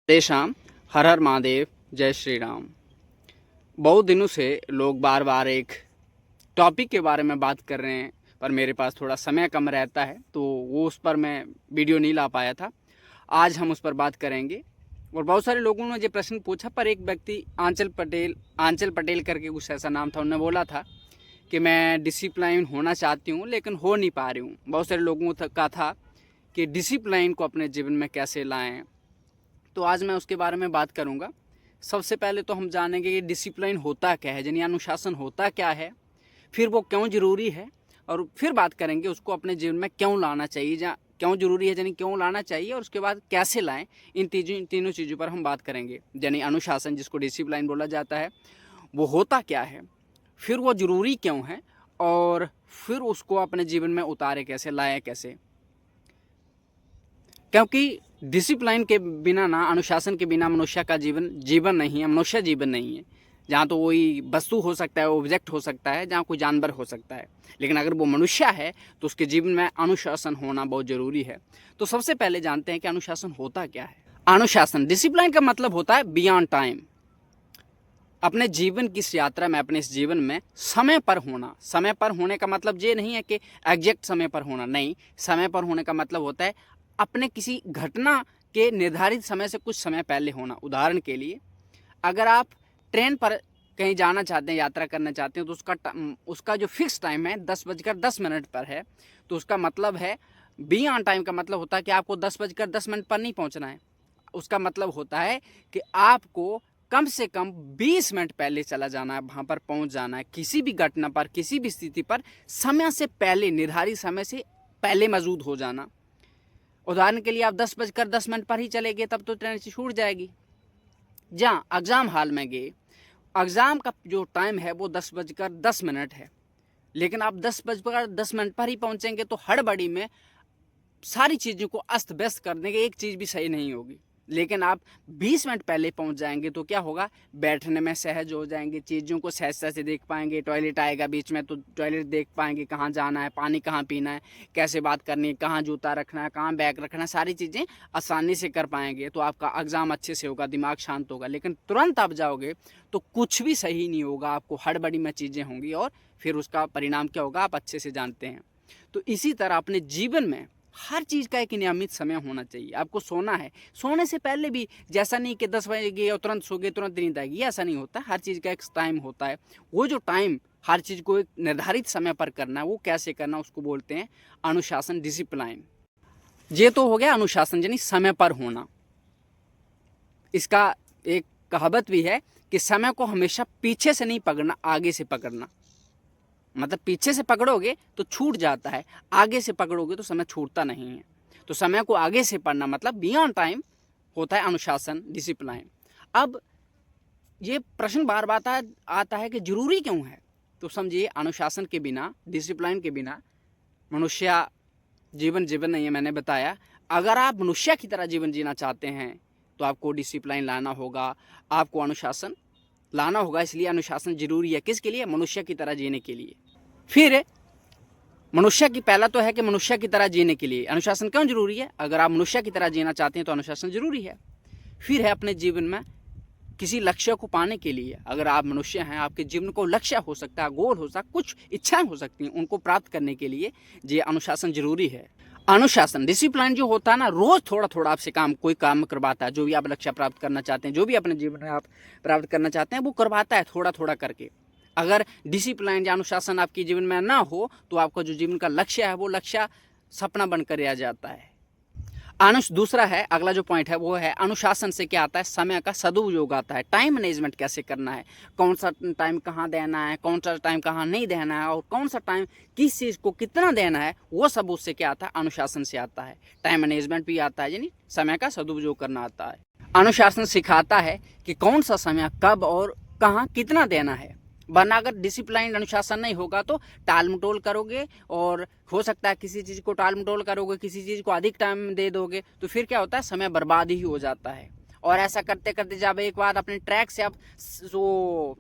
जय श्याम, हर हर महादेव, जय श्री राम। बहुत दिनों से लोग बार बार एक टॉपिक के बारे में बात कर रहे हैं, पर मेरे पास थोड़ा समय कम रहता है तो वो उस पर मैं वीडियो नहीं ला पाया था। आज हम उस पर बात करेंगे। और बहुत सारे लोगों ने ये प्रश्न पूछा, पर एक व्यक्ति आंचल पटेल करके कुछ ऐसा नाम था, उन्होंने बोला था कि मैं डिसिप्लिन होना चाहती हूँ लेकिन हो नहीं पा रही हूँ। बहुत सारे लोगों का था कि डिसिप्लिन को अपने जीवन में कैसे लाएँ, तो आज मैं उसके बारे में बात करूंगा। सबसे पहले तो हम जानेंगे कि डिसिप्लिन होता क्या है, यानी अनुशासन होता क्या है, फिर वो क्यों ज़रूरी है, और फिर बात करेंगे उसको अपने जीवन में क्यों लाना चाहिए, या क्यों ज़रूरी है यानी क्यों लाना चाहिए, और उसके बाद कैसे लाएं। इन तीनों चीज़ों पर हम बात करेंगे। यानी अनुशासन, जिसको डिसिप्लिन बोला जाता है, वो होता क्या है, फिर वो ज़रूरी क्यों है, और फिर उसको अपने जीवन में उतारे कैसे, लाए कैसे। क्योंकि डिसिप्लिन के बिना ना, अनुशासन के बिना मनुष्य का जीवन नहीं है, मनुष्य जीवन नहीं है। जहाँ तो कोई वस्तु हो सकता है, ऑब्जेक्ट हो सकता है, जहाँ कोई जानवर हो सकता है, लेकिन अगर वो मनुष्य है तो उसके जीवन में अनुशासन होना बहुत ज़रूरी है। तो सबसे पहले जानते हैं कि अनुशासन होता क्या है। अनुशासन, डिसिप्लिन का मतलब होता है बियॉन्ड टाइम। अपने जीवन की इस यात्रा में, अपने इस जीवन में समय पर होना। समय पर होने का मतलब ये नहीं है कि एग्जैक्ट समय पर होना, नहीं। समय पर होने का मतलब होता है अपने किसी घटना के निर्धारित समय से कुछ समय पहले होना। उदाहरण के लिए, अगर आप ट्रेन पर कहीं जाना चाहते हैं, यात्रा करना चाहते हैं, तो उसका जो फिक्स टाइम है 10:10 पर है, तो उसका मतलब है बी ऑन टाइम का मतलब होता है कि आपको 10:10 पर नहीं पहुंचना है। उसका मतलब होता है कि आपको कम से कम 20 मिनट पहले चला जाना है, वहाँ पर पहुँच जाना है। किसी भी घटना पर, किसी भी स्थिति पर समय से पहले, निर्धारित समय से पहले मौजूद हो जाना। उदाहरण के लिए, आप 10:10 पर ही चले गए, तब तो ट्रेन से छूट जाएगी। जहाँ एग्ज़ाम हॉल में गए, एग्ज़ाम का जो टाइम है वो 10:10 है, लेकिन आप 10:10 पर ही पहुँचेंगे तो हड़बड़ी में सारी चीज़ों को अस्त व्यस्त कर देंगे, एक चीज़ भी सही नहीं होगी। लेकिन आप 20 मिनट पहले पहुंच जाएंगे तो क्या होगा, बैठने में सहज हो जाएंगे, चीज़ों को सहजता से देख पाएंगे। टॉयलेट आएगा बीच में तो टॉयलेट देख पाएंगे, कहाँ जाना है, पानी कहाँ पीना है, कैसे बात करनी है, कहाँ जूता रखना है, कहाँ बैग रखना है, सारी चीज़ें आसानी से कर पाएंगे। तो आपका एग्ज़ाम अच्छे से होगा, दिमाग शांत होगा। लेकिन तुरंत आप जाओगे तो कुछ भी सही नहीं होगा, आपको हड़बड़ी में चीज़ें होंगी, और फिर उसका परिणाम क्या होगा आप अच्छे से जानते हैं। तो इसी तरह अपने जीवन में हर चीज़ का एक नियमित समय होना चाहिए। आपको सोना है, सोने से पहले भी, जैसा नहीं कि 10 बजे गए और तुरंत सो गए, तुरंत नींद आएगी, ऐसा नहीं होता। हर चीज़ का एक टाइम होता है। वो जो टाइम, हर चीज़ को एक निर्धारित समय पर करना है, वो कैसे करना, उसको बोलते हैं अनुशासन, डिसिप्लिन। ये तो हो गया अनुशासन, यानी समय पर होना। इसका एक कहावत भी है कि समय को हमेशा पीछे से नहीं पकड़ना, आगे से पकड़ना। मतलब पीछे से पकड़ोगे तो छूट जाता है, आगे से पकड़ोगे तो समय छूटता नहीं है। तो समय को आगे से पढ़ना मतलब बियॉन्ड टाइम होता है अनुशासन, डिसिप्लिन। अब ये प्रश्न बार बार आता है कि जरूरी क्यों है। तो समझिए, अनुशासन के बिना, डिसिप्लिन के बिना मनुष्य जीवन नहीं है। मैंने बताया, अगर आप मनुष्य की तरह जीवन जीना चाहते हैं तो आपको डिसिप्लिन लाना होगा, आपको अनुशासन लाना होगा। इसलिए अनुशासन जरूरी है। किसके लिए? मनुष्य की तरह जीने के लिए। फिर मनुष्य की, पहला तो है कि मनुष्य की तरह जीने के लिए अनुशासन क्यों जरूरी है। अगर आप मनुष्य की तरह जीना चाहते हैं तो अनुशासन जरूरी है। फिर है अपने जीवन में किसी लक्ष्य को पाने के लिए। अगर आप मनुष्य हैं, आपके जीवन को लक्ष्य हो सकता है, गोल हो सकता है, कुछ इच्छाएं हो सकती हैं, उनको प्राप्त करने के लिए ये अनुशासन जरूरी है। अनुशासन, डिसिप्लिन जो होता है ना, रोज थोड़ा थोड़ा आपसे कोई काम करवाता है। जो भी आप लक्ष्य प्राप्त करना चाहते हैं, जो भी अपने जीवन में आप प्राप्त करना चाहते हैं, वो करवाता है थोड़ा थोड़ा करके। अगर डिसिप्लिन या अनुशासन आपके जीवन में ना हो तो आपका जो जीवन का लक्ष्य है वो लक्ष्य सपना बनकर रह जाता है। दूसरा है, अगला जो पॉइंट है वो है, अनुशासन से क्या आता है, समय का सदुपयोग आता है। टाइम मैनेजमेंट कैसे करना है, कौन सा टाइम कहाँ देना है, कौन सा टाइम कहाँ नहीं देना है, और कौन सा टाइम किस चीज़ को कितना देना है, वो सब उससे क्या आता है, अनुशासन से आता है। टाइम मैनेजमेंट भी आता है, यानी समय का सदुपयोग करना आता है। अनुशासन सिखाता है कि कौन सा समय कब और कहाँ कितना देना है। वरना अगर डिसिप्लिन, अनुशासन नहीं होगा तो टाल मटोल करोगे, और हो सकता है किसी चीज़ को टाल मटोल करोगे, किसी चीज़ को अधिक टाइम दे दोगे, तो फिर क्या होता है, समय बर्बाद ही हो जाता है। और ऐसा करते करते जब एक बार अपने ट्रैक से आप जो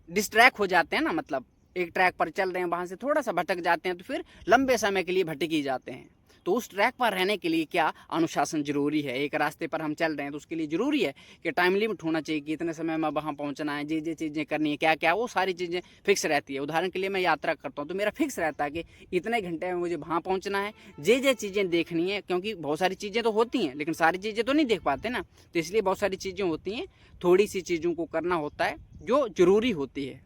डिस्ट्रैक्ट हो जाते हैं ना, मतलब एक ट्रैक पर चल रहे हैं, वहाँ से थोड़ा सा भटक जाते हैं, तो फिर लंबे समय के लिए भटक ही जाते हैं। तो उस ट्रैक पर रहने के लिए क्या अनुशासन जरूरी है। एक रास्ते पर हम चल रहे हैं तो उसके लिए ज़रूरी है कि टाइम लिमिट होना चाहिए कि इतने समय में वहाँ पहुँचना है, जे चीज़ें करनी है, क्या क्या वो सारी चीज़ें फिक्स रहती है। उदाहरण के लिए मैं यात्रा करता हूँ तो मेरा फिक्स रहता है कि इतने घंटे में मुझे वहाँ पहुँचना है, जे चीज़ें देखनी है, क्योंकि बहुत सारी चीज़ें तो होती हैं लेकिन सारी चीज़ें तो नहीं देख पाते ना, तो इसलिए बहुत सारी चीज़ें होती हैं, थोड़ी सी चीज़ों को करना होता है जो ज़रूरी होती है।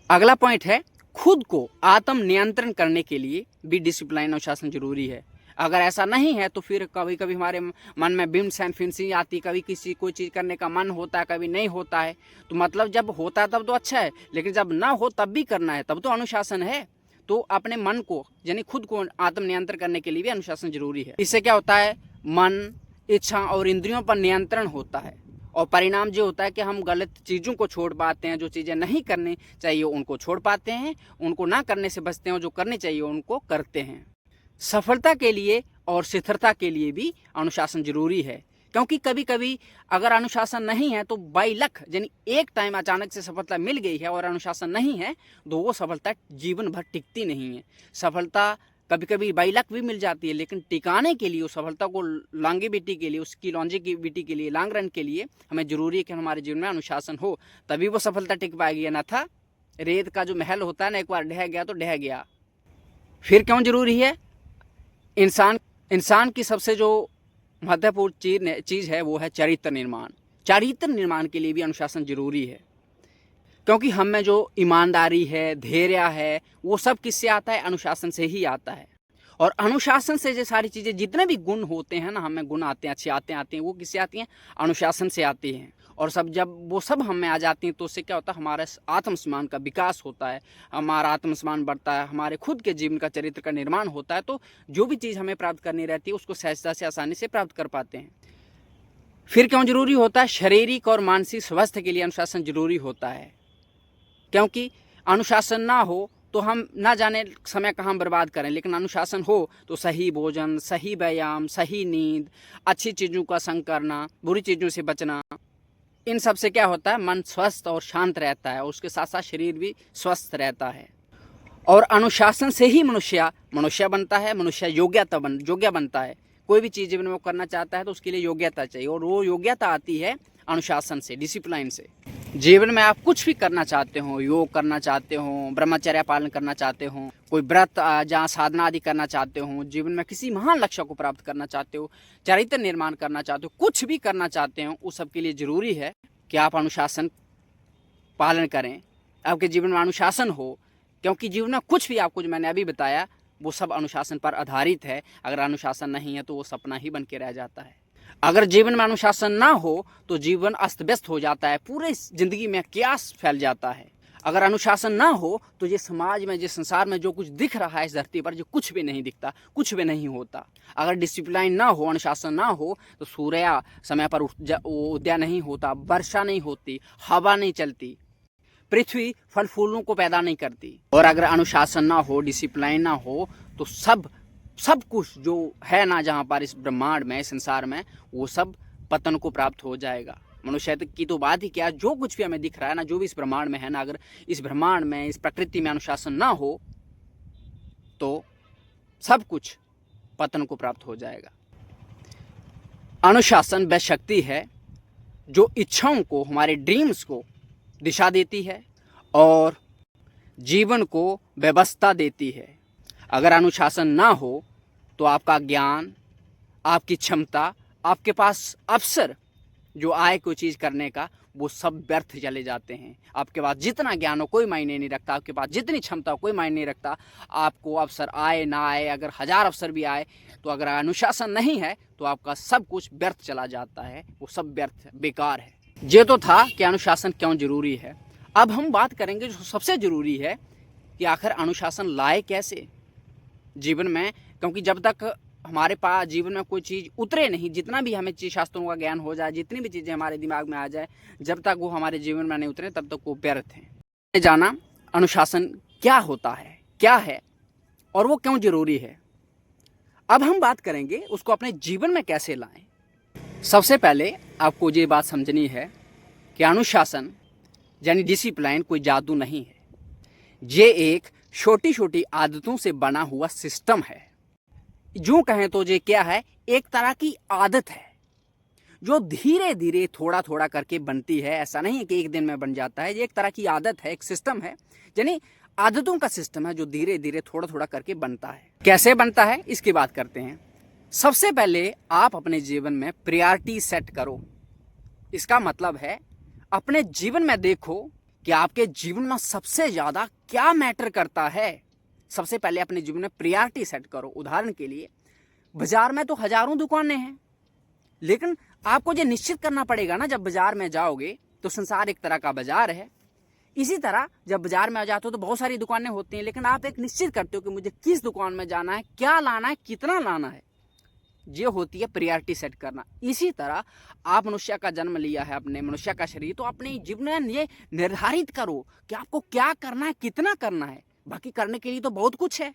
अगला पॉइंट है, खुद को आत्म नियंत्रण करने के लिए भी डिसिप्लिन अनुशासन जरूरी है। अगर ऐसा नहीं है तो फिर कभी कभी हमारे मन में बिम्ब सैन फिंसी आती, कभी किसी कोई चीज़ करने का मन होता है, कभी नहीं होता है। तो मतलब जब होता है तब तो अच्छा है, लेकिन जब ना हो तब भी करना है, तब तो अनुशासन है। तो अपने मन को यानी खुद को आत्म नियंत्रण करने के लिए भी अनुशासन जरूरी है। इससे क्या होता है, मन, इच्छा और इंद्रियों पर नियंत्रण होता है और परिणाम जो होता है कि हम गलत चीज़ों को छोड़ पाते हैं, जो चीज़ें नहीं करनी चाहिए उनको छोड़ पाते हैं, उनको ना करने से बचते हैं, जो करनी चाहिए उनको करते हैं। सफलता के लिए और स्थिरता के लिए भी अनुशासन जरूरी है, क्योंकि कभी कभी अगर अनुशासन नहीं है तो बाई लक यानी एक टाइम अचानक से सफलता मिल गई है और अनुशासन नहीं है तो वो सफलता जीवन भर टिकती नहीं है। सफलता कभी कभी बाई लक भी मिल जाती है, लेकिन टिकाने के लिए, उस सफलता को लॉन्गेविटी के लिए, उसकी लॉन्जेविटी के लिए, लॉन्ग रन के लिए हमें जरूरी है कि हमारे जीवन में अनुशासन हो, तभी वो सफलता टिक पाएगी। या ना था रेत का जो महल होता है ना, एक बार ढह गया तो ढह गया। फिर क्यों जरूरी है, इंसान की सबसे जो महत्वपूर्ण चीज़ है वो है चरित्र निर्माण। चरित्र निर्माण के लिए भी अनुशासन जरूरी है, क्योंकि हम में जो ईमानदारी है, धैर्य है, वो सब किससे आता है, अनुशासन से ही आता है। और अनुशासन से ये सारी चीज़ें, जितने भी गुण होते हैं ना, हमें गुण आते हैं, अच्छे आते हैं, वो किससे आती हैं, अनुशासन से आती हैं। और सब जब वो सब हम में आ जाती हैं तो उससे क्या होता है, हमारा आत्मसम्मान का विकास होता है, हमारा आत्मसम्मान बढ़ता है, हमारे खुद के जीवन का चरित्र का निर्माण होता है। तो जो भी चीज़ हमें प्राप्त करनी रहती है उसको सहजता से, आसानी से प्राप्त कर पाते हैं। फिर क्यों जरूरी होता है, शारीरिक और मानसिक स्वास्थ्य के लिए अनुशासन जरूरी होता है, क्योंकि अनुशासन ना हो तो हम ना जाने समय कहाँ बर्बाद करें, लेकिन अनुशासन हो तो सही भोजन, सही व्यायाम, सही नींद, अच्छी चीज़ों का संग करना, बुरी चीज़ों से बचना, इन सब से क्या होता है, मन स्वस्थ और शांत रहता है, उसके साथ साथ शरीर भी स्वस्थ रहता है। और अनुशासन से ही मनुष्य बनता है, मनुष्य योग्य बनता है। कोई भी चीज़ जीवन में वो करना चाहता है तो उसके लिए योग्यता चाहिए, और वो योग्यता आती है अनुशासन से, डिसिप्लिन से। जीवन में आप कुछ भी करना चाहते हो, योग करना चाहते हो, ब्रह्मचर्य पालन करना चाहते हो, कोई व्रत जहाँ साधना आदि करना चाहते हो, जीवन में किसी महान लक्ष्य को प्राप्त करना चाहते हो, चरित्र निर्माण करना चाहते हो, कुछ भी करना चाहते हो, उस सब के लिए जरूरी है कि आप अनुशासन पालन करें, आपके जीवन में अनुशासन हो। क्योंकि जीवन में कुछ भी आपको जो मैंने अभी बताया वो सब अनुशासन पर आधारित है। अगर अनुशासन नहीं है तो वो सपना ही बन के रह जाता है। अगर जीवन में अनुशासन ना हो तो जीवन अस्त व्यस्त हो जाता है, पूरे जिंदगी में क्यास फैल जाता है। अगर अनुशासन ना हो तो ये समाज में, ये संसार में जो कुछ दिख रहा है इस धरती पर, जो कुछ भी नहीं दिखता, कुछ भी नहीं होता। अगर डिसिप्लिन ना हो, अनुशासन ना हो तो सूर्य समय पर उदय नहीं होता, वर्षा नहीं होती, हवा नहीं चलती, पृथ्वी फल फूलों को पैदा नहीं करती। और अगर अनुशासन ना हो, डिसिप्लिन ना हो तो सब कुछ जो है ना जहाँ पर इस ब्रह्मांड में, संसार में, वो सब पतन को प्राप्त हो जाएगा। मनुष्य की तो बात ही क्या, जो कुछ भी हमें दिख रहा है ना, जो भी इस ब्रह्मांड में है ना, अगर इस ब्रह्मांड में, इस प्रकृति में अनुशासन ना हो तो सब कुछ पतन को प्राप्त हो जाएगा। अनुशासन वह शक्ति है जो इच्छाओं को, हमारे ड्रीम्स को दिशा देती है और जीवन को व्यवस्था देती है। अगर अनुशासन ना हो तो आपका ज्ञान, आपकी क्षमता, आपके पास अवसर जो आए कोई चीज़ करने का, वो सब व्यर्थ चले जाते हैं। आपके पास जितना ज्ञान हो कोई मायने नहीं रखता, आपके पास जितनी क्षमता हो कोई मायने नहीं रखता। आपको अवसर आए ना आए, अगर 1000 अवसर भी आए तो अगर अनुशासन नहीं है तो आपका सब कुछ व्यर्थ चला जाता है, वो सब व्यर्थ, बेकार है। ये तो था कि अनुशासन क्यों जरूरी है। अब हम बात करेंगे जो सबसे जरूरी है कि आखिर अनुशासन लाए कैसे जीवन में, क्योंकि जब तक हमारे पास जीवन में कोई चीज़ उतरे नहीं, जितना भी हमें चीज शास्त्रों का ज्ञान हो जाए, जितनी भी चीज़ें हमारे दिमाग में आ जाए, जब तक वो हमारे जीवन में नहीं उतरे तब तक वो व्यर्थ हैं। जाना अनुशासन क्या होता है, क्या है और वो क्यों जरूरी है। अब हम बात करेंगे उसको अपने जीवन में कैसे लाएं। सबसे पहले आपको ये बात समझनी है कि अनुशासन यानी डिसिप्लिन कोई जादू नहीं है। ये एक छोटी छोटी आदतों से बना हुआ सिस्टम है यूं कहें तो ये क्या है, एक तरह की आदत है जो धीरे धीरे थोड़ा थोड़ा करके बनती है। ऐसा नहीं है कि एक दिन में बन जाता है, ये एक तरह की आदत है, एक सिस्टम है, यानी आदतों का सिस्टम है जो धीरे धीरे थोड़ा थोड़ा करके बनता है। कैसे बनता है इसकी बात करते हैं। सबसे पहले आप अपने जीवन में प्रायोरिटी सेट करो। इसका मतलब है अपने जीवन में देखो कि आपके जीवन में सबसे ज्यादा क्या मैटर करता है। सबसे पहले अपने जीवन में प्रायोरिटी सेट करो। उदाहरण के लिए बाजार में तो हजारों दुकानें हैं, लेकिन आपको ये निश्चित करना पड़ेगा ना, जब बाजार में जाओगे तो संसार एक तरह का बाजार है। इसी तरह जब बाजार में आ जाते हो तो बहुत सारी दुकानें होती हैं, लेकिन आप एक निश्चित करते हो कि मुझे किस दुकान में जाना है, क्या लाना है, कितना लाना है। ये होती है प्रायोरिटी सेट करना। इसी तरह आप मनुष्य का जन्म लिया है, अपने मनुष्य का शरीर, तो अपने जीवन में ये निर्धारित करो कि आपको क्या करना है, कितना करना है। बाकी करने के लिए तो बहुत कुछ है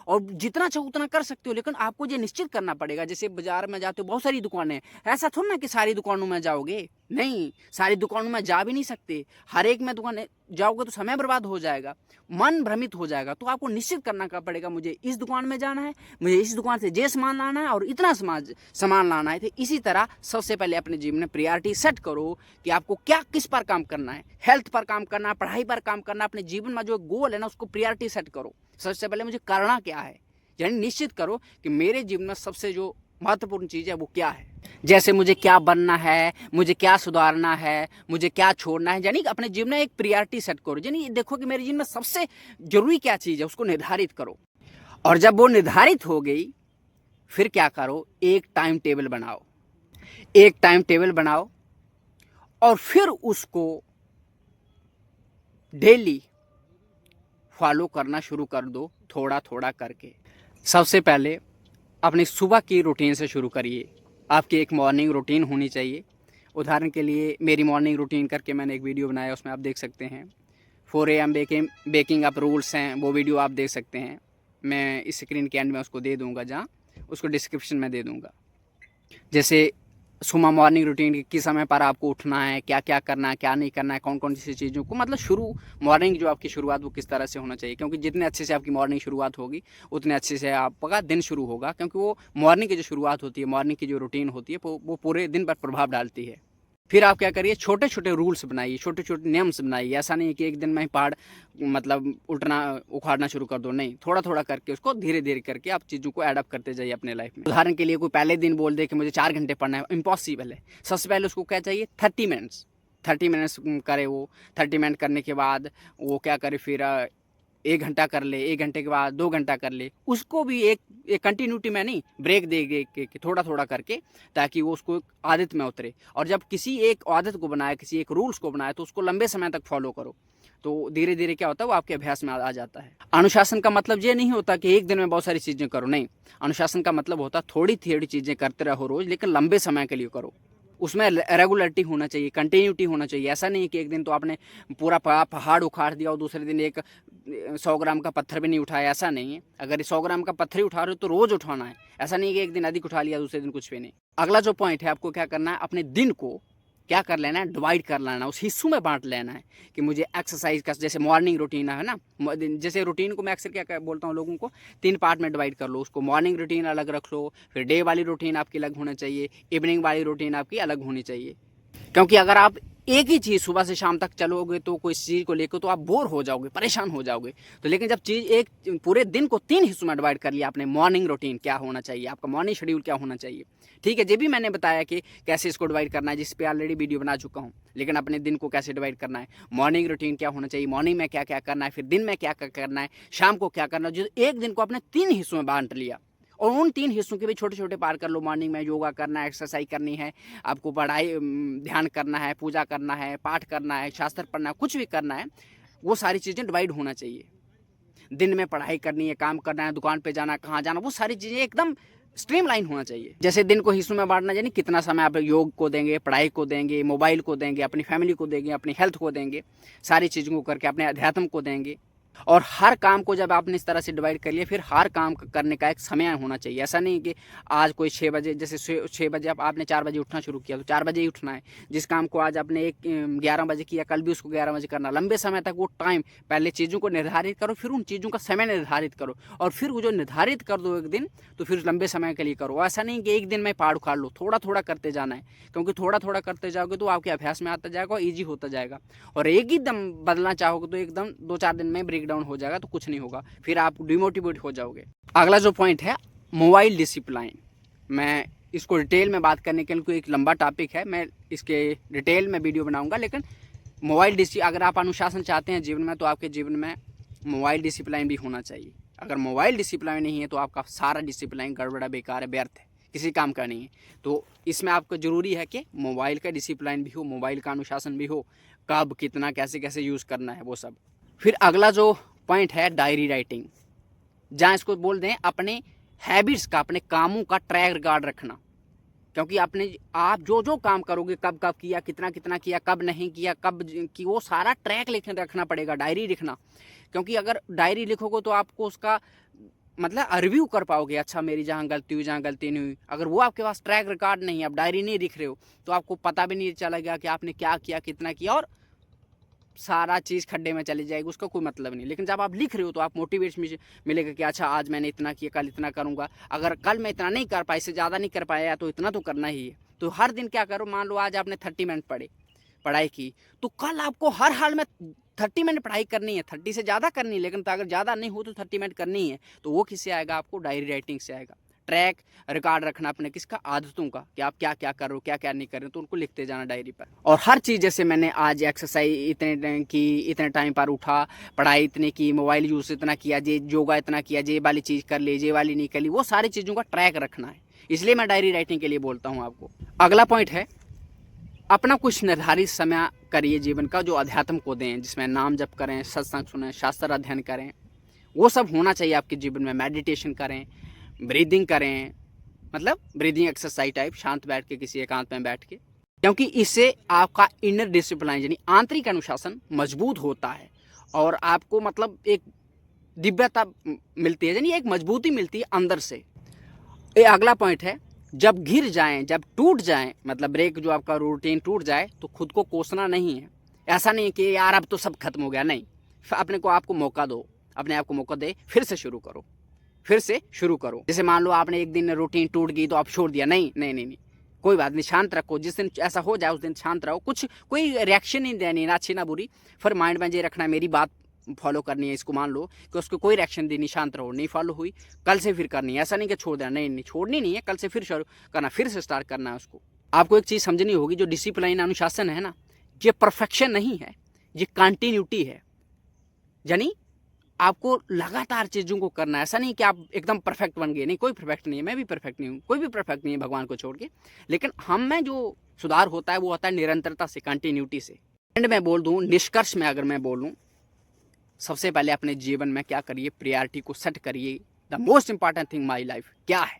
और जितना चाहो उतना कर सकते हो, लेकिन आपको ये निश्चित करना पड़ेगा। जैसे बाजार में जाते हो बहुत सारी दुकानें हैं, ऐसा थोड़ा ना कि सारी दुकानों में जाओगे, नहीं, सारी दुकानों में जा भी नहीं सकते। हर एक में दुकान जाओगे तो समय बर्बाद हो जाएगा, मन भ्रमित हो जाएगा। तो आपको निश्चित करना पड़ेगा, मुझे इस दुकान में जाना है, मुझे इस दुकान से ये सामान लाना है और इतना सामान लाना है। तो इसी तरह सबसे पहले अपने जीवन में प्रायोरिटी सेट करो कि आपको क्या किस पर काम करना है। हेल्थ पर काम करना है, पढ़ाई पर काम करना, अपने जीवन में जो गोल है ना उसको प्रायोरिटी सेट करो। सबसे पहले मुझे करना क्या है, यानी निश्चित करो कि मेरे जीवन में सबसे जो महत्वपूर्ण चीज है वो क्या है। जैसे मुझे क्या बनना है, मुझे क्या सुधारना है, मुझे क्या छोड़ना है, यानी अपने जीवन में एक प्रायोरिटी सेट करो। यानी देखो कि मेरे जीवन में सबसे जरूरी क्या चीज है, उसको निर्धारित करो। और जब वो निर्धारित हो गई फिर क्या करो, एक टाइम टेबल बनाओ। एक टाइम टेबल बनाओ और फिर उसको डेली फॉलो करना शुरू कर दो, थोड़ा थोड़ा करके। सबसे पहले अपनी सुबह की रूटीन से शुरू करिए। आपकी एक मॉर्निंग रूटीन होनी चाहिए। उदाहरण के लिए मेरी मॉर्निंग रूटीन करके मैंने एक वीडियो बनाया, उसमें आप देख सकते हैं 4 AM बेकिंग अप रूल्स हैं, वो वीडियो आप देख सकते हैं। मैं इस स्क्रीन के एंड में उसको दे दूंगा, जहाँ उसको डिस्क्रिप्शन में दे दूंगा। जैसे सुबह मॉर्निंग रूटीन किस समय पर आपको उठना है, क्या क्या करना है, क्या नहीं करना है, कौन कौन सी चीज़ों को, मतलब शुरू मॉर्निंग जो आपकी शुरुआत वो किस तरह से होना चाहिए। क्योंकि जितने अच्छे से आपकी मॉर्निंग शुरुआत होगी उतने अच्छे से आपका दिन शुरू होगा। क्योंकि वो मॉर्निंग की जो शुरुआत होती है, मॉर्निंग की जो रूटीन होती है वो पूरे दिन पर प्रभाव डालती है। फिर आप क्या करिए, छोटे छोटे रूल्स बनाइए, छोटे छोटे नियम्स बनाइए। ऐसा नहीं है कि एक दिन में ही पहाड़ मतलब उखाड़ना शुरू कर दो, नहीं, थोड़ा थोड़ा करके उसको धीरे धीरे करके आप चीज़ों को एडअप करते जाइए अपने लाइफ में। उदाहरण के लिए कोई पहले दिन बोल दे कि मुझे 4 घंटे पढ़ना है, इम्पॉसिबल है। सबसे पहले उसको क्या चाहिए, 30 मिनट्स। 30 मिनट्स करे वो। 30 मिनट करने के बाद वो क्या करे, फिर 1 घंटा कर ले, 1 घंटे के बाद 2 घंटा कर ले। उसको भी एक कंटिन्यूटी में नहीं, ब्रेक दे के थोड़ा थोड़ा करके, ताकि वो उसको आदत में उतरे। और जब किसी एक आदत को बनाए, किसी एक रूल्स को बनाए, तो उसको लंबे समय तक फॉलो करो। तो धीरे धीरे क्या होता है, वो आपके अभ्यास में आ जाता है। अनुशासन का मतलब ये नहीं होता कि एक दिन में बहुत सारी चीज़ें करो, नहीं। अनुशासन का मतलब होता थोड़ी थोड़ी चीज़ें करते रहो रोज, लेकिन लंबे समय के लिए करो। उसमें रेगुलरिटी होना चाहिए, कंटिन्यूटी होना चाहिए। ऐसा नहीं है कि एक दिन तो आपने पूरा पहाड़ उखाड़ दिया और दूसरे दिन एक 100 ग्राम का पत्थर भी नहीं उठाया, ऐसा नहीं है। अगर 100 ग्राम का पत्थर ही उठा रहे हो तो रोज उठाना है। ऐसा नहीं है कि एक दिन अधिक उठा लिया दूसरे दिन कुछ भी नहीं। अगला जो पॉइंट है, आपको क्या करना है, अपने दिन को क्या कर लेना है, डिवाइड कर लेना, उस हिस्सों में बांट लेना है। कि मुझे एक्सरसाइज का, जैसे मॉर्निंग रूटीन है ना, जैसे रूटीन को मैं अक्सर क्या बोलता हूँ लोगों को, 3 पार्ट में डिवाइड कर लो उसको। मॉर्निंग रूटीन अलग रख लो, फिर डे वाली रूटीन आपकी अलग होना चाहिए, इवनिंग वाली रूटीन आपकी अलग होनी चाहिए। क्योंकि अगर आप एक ही चीज़ सुबह से शाम तक चलोगे तो कोई चीज़ को लेकर तो आप बोर हो जाओगे, परेशान हो जाओगे। तो लेकिन जब चीज़ एक पूरे दिन को 3 हिस्सों में डिवाइड कर लिया आपने, मॉर्निंग रूटीन क्या होना चाहिए, आपका मॉर्निंग शेड्यूल क्या होना चाहिए, ठीक है, ये भी मैंने बताया कि कैसे इसको डिवाइड करना है, जिस पे ऑलरेडी वीडियो बना चुका हूँ। लेकिन अपने दिन को कैसे डिवाइड करना है, मॉर्निंग रूटीन क्या होना चाहिए, मॉर्निंग में क्या क्या करना है, फिर दिन में क्या क्या करना है, शाम को क्या करना है। जो एक दिन को आपने 3 हिस्सों में बांट लिया और उन 3 हिस्सों के भी छोटे छोटे पार कर लो। मॉर्निंग में योगा करना है, एक्सरसाइज करनी है, आपको पढ़ाई ध्यान करना है, पूजा करना है, पाठ करना है, शास्त्र पढ़ना है, कुछ भी करना है, वो सारी चीज़ें डिवाइड होना चाहिए। दिन में पढ़ाई करनी है, काम करना है, दुकान पे जाना, कहाँ जाना, वो सारी चीज़ें एकदम स्ट्रीमलाइन होना चाहिए। जैसे दिन को हिस्सों में बांटना, यानी कितना समय आप योग को देंगे, पढ़ाई को देंगे, मोबाइल को देंगे, अपनी फैमिली को देंगे, अपनी हेल्थ को देंगे, सारी चीज़ों को करके अपने अध्यात्म को देंगे। और हर काम को जब आपने इस तरह से डिवाइड कर लिया, फिर हर काम करने का एक समय होना चाहिए। ऐसा नहीं कि आज कोई 6 बजे, जैसे 6 बजे आपने 4 बजे उठना शुरू किया तो 4 बजे ही उठना है। जिस काम को आज आपने 11 बजे किया, कल भी उसको 11 बजे करना। लंबे समय तक वो टाइम, पहले चीज़ों को निर्धारित करो, फिर उन चीज़ों का समय निर्धारित करो, और फिर वो जो निर्धारित कर दो एक दिन, तो फिर लंबे समय के लिए करो। ऐसा नहीं कि एक दिन में पहाड़ उखाड़ लो, थोड़ा थोड़ा करते जाना है, क्योंकि थोड़ा थोड़ा करते जाओगे तो आपके अभ्यास में आता जाएगा और ईजी होता जाएगा। और एक ही दम बदलना चाहोगे तो एकदम 2-4 दिन में ब्रेक डाउन हो जाएगा, तो कुछ नहीं होगा, फिर आप डिमोटिवेट हो जाओगे। अगला जो पॉइंट है, मोबाइल डिसिप्लिन। मैं इसको डिटेल में बात करने के लिए, कोई एक लंबा टॉपिक है, मैं इसके डिटेल में वीडियो बनाऊंगा, लेकिन अगर आप अनुशासन चाहते हैं जीवन में, तो आपके जीवन में मोबाइल डिसिप्लिन भी होना चाहिए। अगर मोबाइल डिसिप्लिन नहीं है तो आपका सारा डिसिप्लिन गड़बड़ा, बेकार है, व्यर्थ है, किसी काम का नहीं है। तो इसमें आपको ज़रूरी है कि मोबाइल का डिसिप्लिन भी हो, मोबाइल का अनुशासन भी हो, कब कितना कैसे कैसे यूज़ करना है वो सब। फिर अगला जो पॉइंट है, डायरी राइटिंग, जहाँ इसको बोल दें अपने हैबिट्स का, अपने कामों का ट्रैक रिकॉर्ड रखना। क्योंकि आप जो जो काम करोगे, कब कब किया, कितना कितना किया, कब नहीं किया, कब कि वो सारा ट्रैक लिख रखना पड़ेगा, डायरी लिखना। क्योंकि अगर डायरी लिखोगे तो आपको उसका मतलब रिव्यू कर पाओगे, अच्छा मेरी जहाँ गलती हुई, जहाँ गलती नहीं हुई। अगर वो आपके पास ट्रैक रिकॉर्ड नहीं है, आप डायरी नहीं लिख रहे हो, तो आपको पता भी नहीं चलेगा कि आपने क्या किया, कितना किया, और सारा चीज़ खड्डे में चली जाएगी, उसका कोई मतलब नहीं। लेकिन जब आप लिख रहे हो तो आप मोटिवेशन मिलेगा कि अच्छा आज मैंने इतना किया, कल इतना करूँगा, अगर कल मैं इतना नहीं कर पाया, इससे ज़्यादा नहीं कर पाया, तो इतना तो करना ही है। तो हर दिन क्या करो, मान लो आज आपने 30 मिनट पढ़ाई की, तो कल आपको हर हाल में 30 मिनट पढ़ाई करनी है, 30 से ज़्यादा करनी है, लेकिन अगर ज़्यादा नहीं हो तो 30 मिनट करनी है। तो वो किससे आएगा, आपको डायरी राइटिंग से आएगा। ट्रैक रिकॉर्ड रखना अपने किसका, आदतों का, कि आप क्या क्या कर रहे हो, क्या क्या नहीं कर रहे हो, तो उनको लिखते जाना डायरी पर। और हर चीज़, जैसे मैंने आज एक्सरसाइज इतने की, इतने टाइम पर उठा, पढ़ाई इतने की, मोबाइल यूज़ इतना किया, जे योगा इतना किया, जे वाली चीज़ कर ली, जे वाली नहीं कर ली, वो सारी चीज़ों का ट्रैक रखना है। इसलिए मैं डायरी राइटिंग के लिए बोलता हूँ आपको। अगला पॉइंट है, अपना कुछ निर्धारित समय करिए जीवन का, जो अध्यात्म को दें, जिसमें नाम जप करें, सत्संग सुनें, शास्त्र अध्ययन करें, वो सब होना चाहिए आपके जीवन में। मेडिटेशन करें, ब्रीदिंग करें, मतलब ब्रीदिंग एक्सरसाइज टाइप, शांत बैठ के, किसी एकांत में बैठ के, क्योंकि इससे आपका इनर डिसिप्लिन यानी आंतरिक अनुशासन मजबूत होता है, और आपको मतलब एक दिव्यता मिलती है, यानी एक मजबूती मिलती है अंदर से। ये अगला पॉइंट है, जब गिर जाएं, जब टूट जाएं, मतलब ब्रेक जो आपका रूटीन टूट जाए, तो खुद को कोसना नहीं है। ऐसा नहीं कि यार अब तो सब खत्म हो गया, नहीं। आपको मौका दो, अपने आप को मौका दे, फिर से शुरू करो, फिर से शुरू करो। जैसे मान लो आपने एक दिन रूटीन टूट गई तो आप छोड़ दिया, नहीं नहीं नहीं नहीं, कोई बात नहीं, शांत रखो। जिस दिन ऐसा हो जाए उस दिन शांत रहो, कोई रिएक्शन नहीं देनी, ना अच्छी ना बुरी, फिर माइंड में ये रखना है मेरी बात फॉलो करनी है, इसको मान लो कि उसको कोई रिएक्शन देनी, शांत रहो, नहीं फॉलो हुई कल से फिर करनी है। ऐसा नहीं कि छोड़ देना, नहीं नहीं, छोड़नी नहीं है, कल से फिर शुरू करना, फिर से स्टार्ट करना है उसको। आपको एक चीज़ समझनी होगी, जो डिसिप्लिन अनुशासन है ना, ये परफेक्शन नहीं है, ये कंटिन्यूटी है। यानी आपको लगातार चीज़ों को करना है। ऐसा नहीं कि आप एकदम परफेक्ट बन गए, नहीं, कोई परफेक्ट नहीं है, मैं भी परफेक्ट नहीं हूँ, कोई भी परफेक्ट नहीं है भगवान को छोड़ के। लेकिन हम में जो सुधार होता है वो होता है निरंतरता से, कंटिन्यूटी से। एंड मैं बोल दूँ, निष्कर्ष में अगर मैं बोलूँ, सबसे पहले अपने जीवन में क्या करिए, प्रायोरिटी को सेट करिए। The most important thing my life क्या है,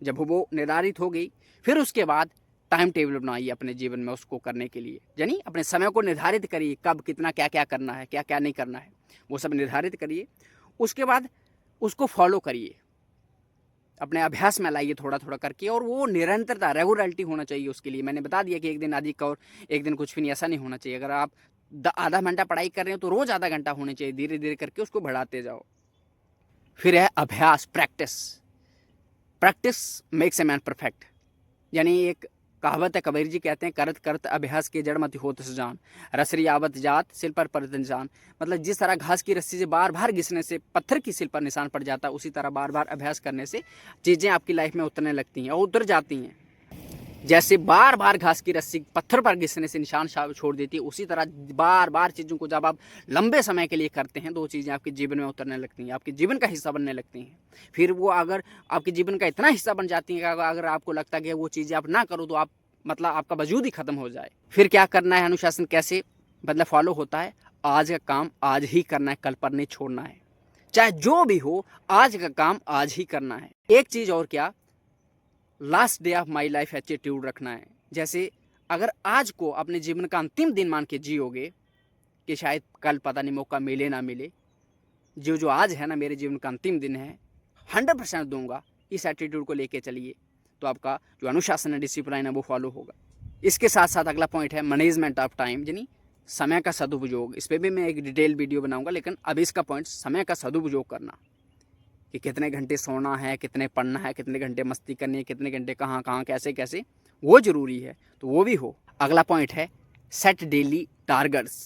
जब वो निर्धारित हो गई, फिर उसके बाद टाइम टेबल बनाइए अपने जीवन में उसको करने के लिए। यानी अपने समय को निर्धारित करिए, कब कितना क्या क्या करना है, क्या क्या नहीं करना है, वो सब निर्धारित करिए। उसके बाद उसको फॉलो करिए, अपने अभ्यास में लाइए थोड़ा थोड़ा करके, और वो निरंतरता, रेगुलरिटी होना चाहिए उसके लिए। मैंने बता दिया कि एक दिन अधिक और एक दिन कुछ भी नहीं, ऐसा नहीं होना चाहिए। अगर आप आधा घंटा पढ़ाई कर रहे हो तो रोज़ आधा घंटा होना चाहिए, धीरे धीरे करके उसको बढ़ाते जाओ। फिर है अभ्यास, practice. Practice makes a man perfect. यानी एक कहावत है, कबीर जी कहते हैं, करत करत अभ्यास के जड़ मत होत सुजान, रसरी आवत जात सिल पर परत निशान। मतलब जिस तरह घास की रस्सी से बार बार घिसने से पत्थर की सिल पर निशान पड़ जाता है, उसी तरह बार बार अभ्यास करने से चीज़ें आपकी लाइफ में उतरने लगती हैं और उतर जाती हैं। जैसे बार बार घास की रस्सी पत्थर पर घिसने से निशान छोड़ देती है, उसी तरह बार बार चीज़ों को जब आप लंबे समय के लिए करते हैं तो वो चीज़ें आपके जीवन में उतरने लगती हैं, आपके जीवन का हिस्सा बनने लगती हैं। फिर वो अगर आपके जीवन का इतना हिस्सा बन जाती हैं कि अगर आपको लगता है कि वो चीज़ें आप ना करो तो आप मतलब आपका वजूद ही खत्म हो जाए। फिर क्या करना है, अनुशासन कैसे मतलब फॉलो होता है, आज का काम आज ही करना है, कल पर नहीं छोड़ना है। चाहे जो भी हो, आज का काम आज ही करना है। एक चीज़ और, क्या, last day of my life attitude रखना है। जैसे अगर आज को अपने जीवन का अंतिम दिन मान के जियोगे कि शायद कल पता नहीं मौका मिले ना मिले, जो आज है ना मेरे जीवन का अंतिम दिन है, 100% दूंगा, इस एटीट्यूड को लेके चलिए तो आपका जो अनुशासन है, डिसिप्लिन है, वो फॉलो होगा। इसके साथ साथ अगला पॉइंट है मैनेजमेंट ऑफ टाइम, यानी समय का सदुपयोग। इस पर भी मैं एक डिटेल वीडियो बनाऊंगा, लेकिन अब इसका पॉइंट समय का सदुपयोग करना, कि कितने घंटे सोना है, कितने पढ़ना है, कितने घंटे मस्ती करनी है, कितने घंटे कहाँ कहाँ कैसे कैसे, वो ज़रूरी है तो वो भी हो। अगला पॉइंट है सेट डेली टारगेट्स,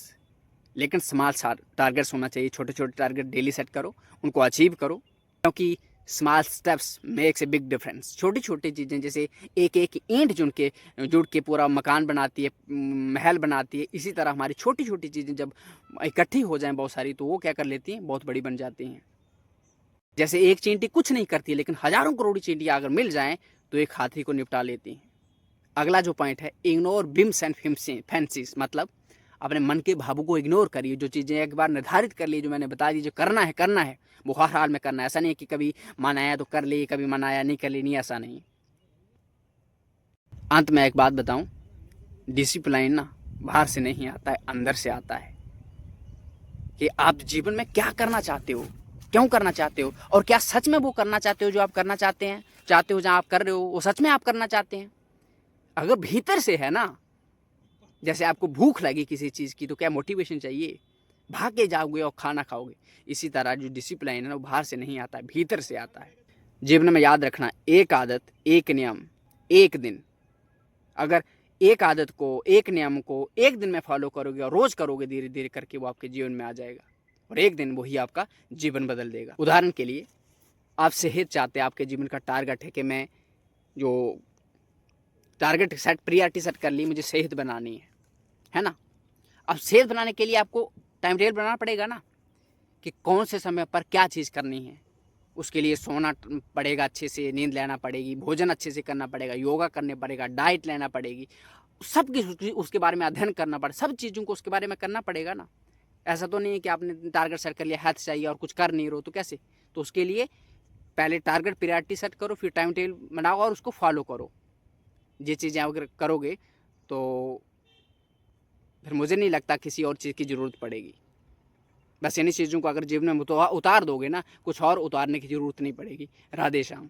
लेकिन स्मॉल टारगेट्स होना चाहिए। छोटे छोटे टारगेट डेली सेट करो, उनको अचीव करो, क्योंकि small steps makes a big difference. छोटी छोटी चीज़ें जैसे एक एक ईंट जुड़ के पूरा मकान बनाती है, महल बनाती है, इसी तरह हमारी छोटी छोटी चीज़ें जब इकट्ठी हो जाएं बहुत सारी, तो वो क्या कर लेती हैं, बहुत बड़ी बन जाती हैं। जैसे एक चींटी कुछ नहीं करती, लेकिन हजारों करोड़ चींटियाँ अगर मिल जाएं तो एक हाथी को निपटा लेती हैं। अगला जो पॉइंट है, इग्नोर बिम्स एंड फैंसीज, मतलब अपने मन के भावों को इग्नोर करिए। जो चीज़ें एक बार निर्धारित कर ली, जो मैंने बता दी, जो करना है वो हर हाल में करना है। ऐसा नहीं कि कभी मन आया तो कर ली, कभी मन आया नहीं कर ली, नहीं, ऐसा नहीं। अंत में एक बात बताऊं, डिसिप्लिन ना बाहर से नहीं आता है, अंदर से आता है। कि आप जीवन में क्या करना चाहते हो, क्यों करना चाहते हो, और क्या सच में वो करना चाहते हो जो आप करना चाहते हो, जहाँ आप कर रहे हो वो सच में आप करना चाहते हैं। अगर भीतर से है ना, जैसे आपको भूख लगी किसी चीज़ की, तो क्या मोटिवेशन चाहिए, भाग के जाओगे और खाना खाओगे। इसी तरह जो डिसिप्लिन है ना, वो बाहर से नहीं आता है, भीतर से आता है। जीवन में याद रखना, एक आदत, एक नियम, एक दिन। अगर एक आदत को, एक नियम को एक दिन में फॉलो करोगे और रोज करोगे, धीरे धीरे करके वो आपके जीवन में आ जाएगा, और एक दिन वही आपका जीवन बदल देगा। उदाहरण के लिए, आप सेहत चाहते हैं, आपके जीवन का टारगेट है कि मैं जो टारगेट सेट, प्रियरिटी सेट कर ली, मुझे सेहत बनानी है ना। अब सेहत बनाने के लिए आपको टाइम टेबल बनाना पड़ेगा ना, कि कौन से समय पर क्या चीज़ करनी है। उसके लिए सोना पड़ेगा, अच्छे से नींद लेना पड़ेगी, भोजन अच्छे से करना पड़ेगा, योगा करने पड़ेगा, डाइट लेना पड़ेगी, सब की उसके बारे में अध्ययन करना पड़ेगा, सब चीज़ों को उसके बारे में करना पड़ेगा ना। ऐसा तो नहीं है कि आपने टारगेट सेट कर लिया, हेल्थ चाहिए और कुछ कर नहीं रहो, तो कैसे। तो उसके लिए पहले टारगेट प्रायोरिटी सेट करो, फिर टाइम टेबल बनाओ और उसको फॉलो करो। ये चीज़ें अगर करोगे तो फिर मुझे नहीं लगता किसी और चीज़ की ज़रूरत पड़ेगी। बस इन्हीं चीज़ों को अगर जीवन में उतार दोगे ना, कुछ और उतारने की ज़रूरत नहीं पड़ेगी। राधे श्याम।